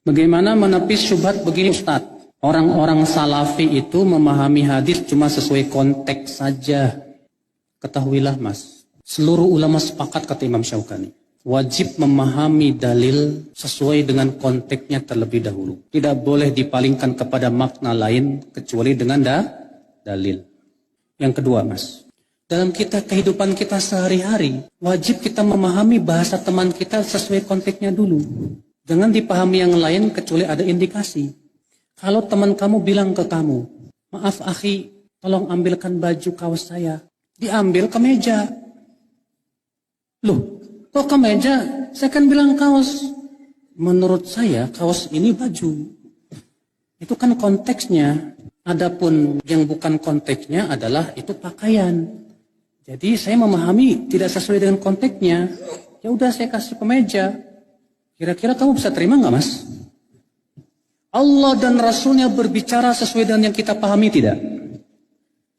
Bagaimana menepis syubhat begini Ustaz? Orang-orang salafi itu memahami hadis cuma sesuai konteks saja. Ketahuilah Mas, seluruh ulama sepakat kata Imam Syaukani, wajib memahami dalil sesuai dengan konteksnya terlebih dahulu. Tidak boleh dipalingkan kepada makna lain kecuali dengan dalil. Yang kedua Mas, dalam kehidupan kita sehari-hari, wajib kita memahami bahasa teman kita sesuai konteksnya dulu. Jangan dipahami yang lain kecuali ada indikasi. Kalau teman kamu bilang ke kamu, maaf akhi, tolong ambilkan baju kaos saya. Diambil ke meja. Loh, kok ke meja? Saya kan bilang kaos. Menurut saya kaos ini baju. Itu kan konteksnya. Adapun yang bukan konteksnya adalah itu pakaian. Jadi saya memahami tidak sesuai dengan konteksnya. Ya udah saya kasih ke meja. Kira-kira kamu bisa terima nggak Mas? Allah dan Rasulnya berbicara sesuai dengan yang kita pahami tidak?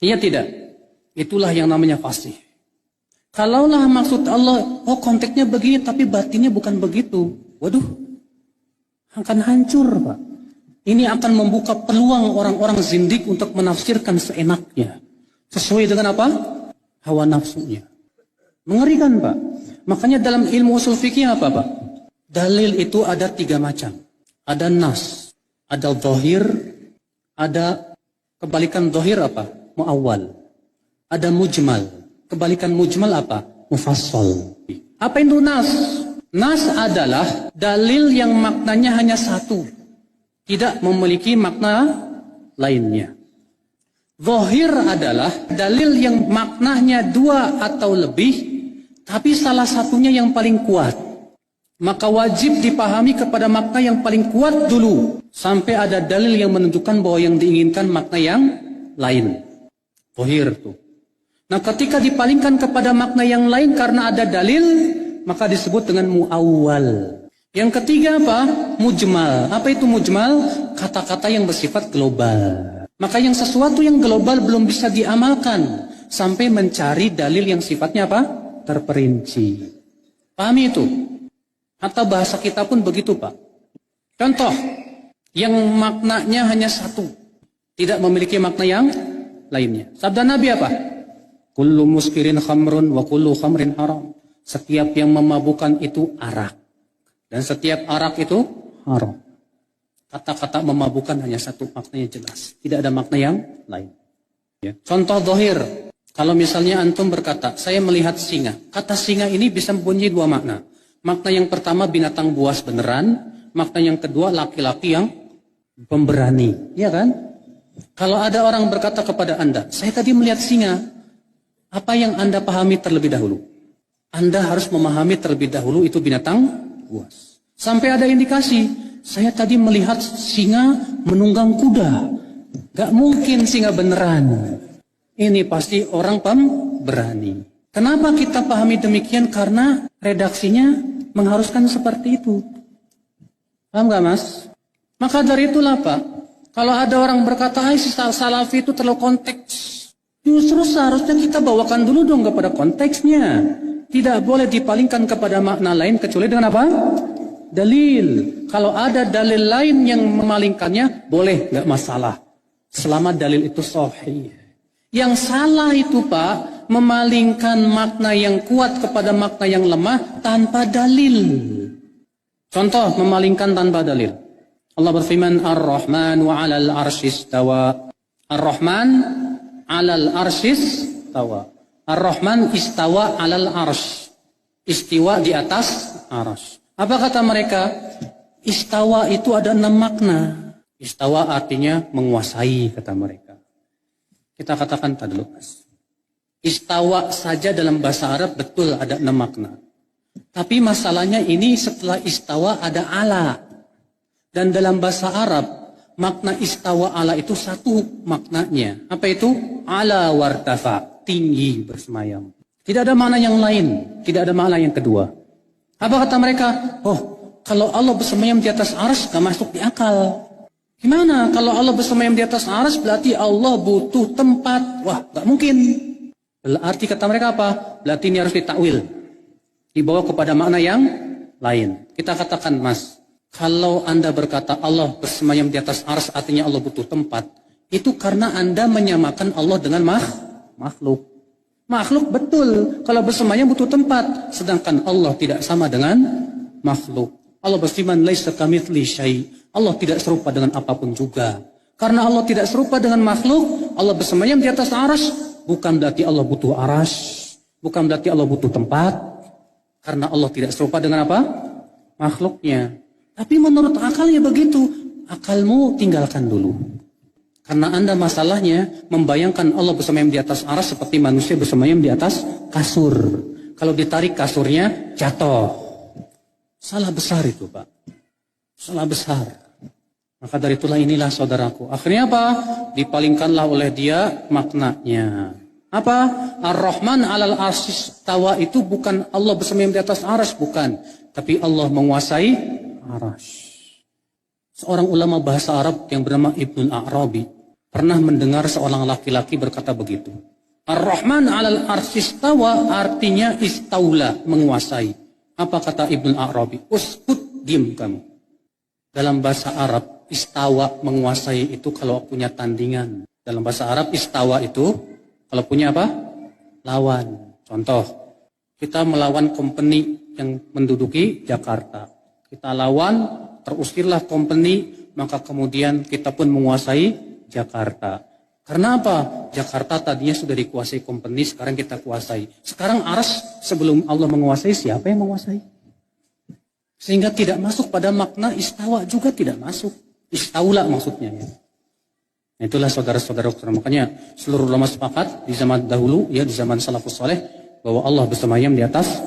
Iya tidak? Itulah yang namanya fasih. Kalaulah maksud Allah, oh konteksnya begini tapi batinnya bukan begitu. Waduh, akan hancur Pak. Ini akan membuka peluang orang-orang zindik untuk menafsirkan seenaknya. Sesuai dengan apa? Hawa nafsunya. Mengerikan Pak. Makanya dalam ilmu usul fikih apa Pak? Dalil itu ada 3 macam. Ada nas, ada zahir, ada kebalikan zahir apa? Muawwal. Ada mujmal. Kebalikan mujmal apa? Mufassal. Apa itu nas? Nas adalah dalil yang maknanya hanya satu. Tidak memiliki makna lainnya. Zahir adalah dalil yang maknanya 2 atau lebih, tapi salah satunya yang paling kuat. Maka wajib dipahami kepada makna yang paling kuat dulu. Sampai ada dalil yang menunjukkan bahwa yang diinginkan makna yang lain. Zahir tuh. Nah ketika dipalingkan kepada makna yang lain karena ada dalil, maka disebut dengan muawwal. Yang ketiga apa? Mujmal. Apa itu mujmal? Kata-kata yang bersifat global. Maka yang sesuatu yang global belum bisa diamalkan sampai mencari dalil yang sifatnya apa? Terperinci. Pahami itu? Atau bahasa kita pun begitu Pak. Contoh, yang maknanya hanya satu. Tidak memiliki makna yang lainnya. Sabda Nabi apa? Kullu muskirin khamrun wa kullu khamrin haram. Setiap yang memabukkan itu arak. Dan setiap arak itu haram. Kata-kata memabukkan hanya satu, maknanya jelas. Tidak ada makna yang lain. Ya. Contoh zahir. Kalau misalnya antum berkata, saya melihat singa. Kata singa ini bisa mempunyai 2 makna. Makna yang pertama binatang buas beneran. Makna yang kedua laki-laki yang pemberani. Iya kan? Kalau ada orang berkata kepada Anda, saya tadi melihat singa. Apa yang Anda pahami terlebih dahulu? Anda harus memahami terlebih dahulu itu binatang buas. Sampai ada indikasi, saya tadi melihat singa menunggang kuda. Gak mungkin singa beneran. Ini pasti orang pemberani. Kenapa kita pahami demikian? Karena redaksinya mengharuskan seperti itu. Paham gak Mas? Maka dari itulah Pak, kalau ada orang berkata, si salafi itu terlalu konteks. Justru seharusnya kita bawakan dulu dong kepada konteksnya. Tidak boleh dipalingkan kepada makna lain kecuali dengan apa? Dalil. Kalau ada dalil lain yang memalingkannya, boleh, nggak masalah. Selama dalil itu sahih. Yang salah itu Pak, memalingkan makna yang kuat kepada makna yang lemah tanpa dalil. Contoh, memalingkan tanpa dalil. Allah berfirman, Ar-Rahman wa 'alal arsyis tawa. Ar-Rahman 'alal arsyis tawa. Ar-Rahman istawa 'alal arsy. Istiwa di atas arsy. Apa kata mereka? Istawa itu ada 6 makna. Istawa artinya menguasai, kata mereka. Kita katakan tadi dulu Mas. Istawa saja dalam bahasa Arab betul ada 6 makna. Tapi masalahnya ini setelah istawa ada ala. Dan dalam bahasa Arab, makna istawa ala itu satu maknanya. Apa itu? Ala wartafa, tinggi bersemayam. Tidak ada makna yang lain, tidak ada makna yang kedua. Apa kata mereka? Oh, kalau Allah bersemayam di atas arsy gak masuk di akal. Gimana? Kalau Allah bersemayam di atas arsy berarti Allah butuh tempat. Wah, gak mungkin. Berarti kata mereka apa? Berarti ini harus ditakwil. Dibawa kepada makna yang lain. Kita katakan Mas, Kalau Anda berkata Allah bersemayam di atas arsy artinya Allah butuh tempat, itu karena Anda menyamakan Allah dengan makhluk. Makhluk betul, kalau bersemayam butuh tempat, sedangkan Allah tidak sama dengan makhluk. Allah berfirman, laisa kamitslihi syai'. Allah tidak serupa dengan apapun juga. Karena Allah tidak serupa dengan makhluk, Allah bersemayam di atas arsy, bukan berarti Allah butuh arsy, bukan berarti Allah butuh tempat. Karena Allah tidak serupa dengan apa? Makhluknya. Tapi menurut akalnya begitu. Akalmu tinggalkan dulu. Karena Anda masalahnya membayangkan Allah bersemayam di atas arsy seperti manusia bersemayam di atas kasur. Kalau ditarik kasurnya jatuh. Salah besar itu, Pak. Salah besar. Maka dari inilah saudaraku. Akhirnya apa? Dipalingkanlah oleh dia maknanya. Apa? Ar-Rahman 'alal arsy istawa itu bukan Allah bersemayam di atas arsy, bukan. Tapi Allah menguasai arsy. Seorang ulama bahasa Arab yang bernama Ibnul A'rabi pernah mendengar seorang laki-laki berkata begitu. Ar-Rahman 'alal arsy istawa artinya istaula, menguasai. Apa kata Ibnul A'rabi? Uskut, diam kamu. Dalam bahasa Arab, istawa menguasai itu kalau punya tandingan. Dalam bahasa Arab, istawa itu kalau punya apa? Lawan. Contoh, kita melawan company yang menduduki Jakarta. Kita lawan, terusirlah company, maka kemudian kita pun menguasai Jakarta. Karena apa? Jakarta tadinya sudah dikuasai company, sekarang kita kuasai. Sekarang arsy sebelum Allah menguasai, siapa yang menguasai? Sehingga tidak masuk pada makna istawa juga tidak masuk. Istaula maksudnya ya. Itulah saudara-saudara, makanya seluruh ulama sepakat di zaman dahulu, ya di zaman salafus saleh, bahwa Allah bersemayam di atas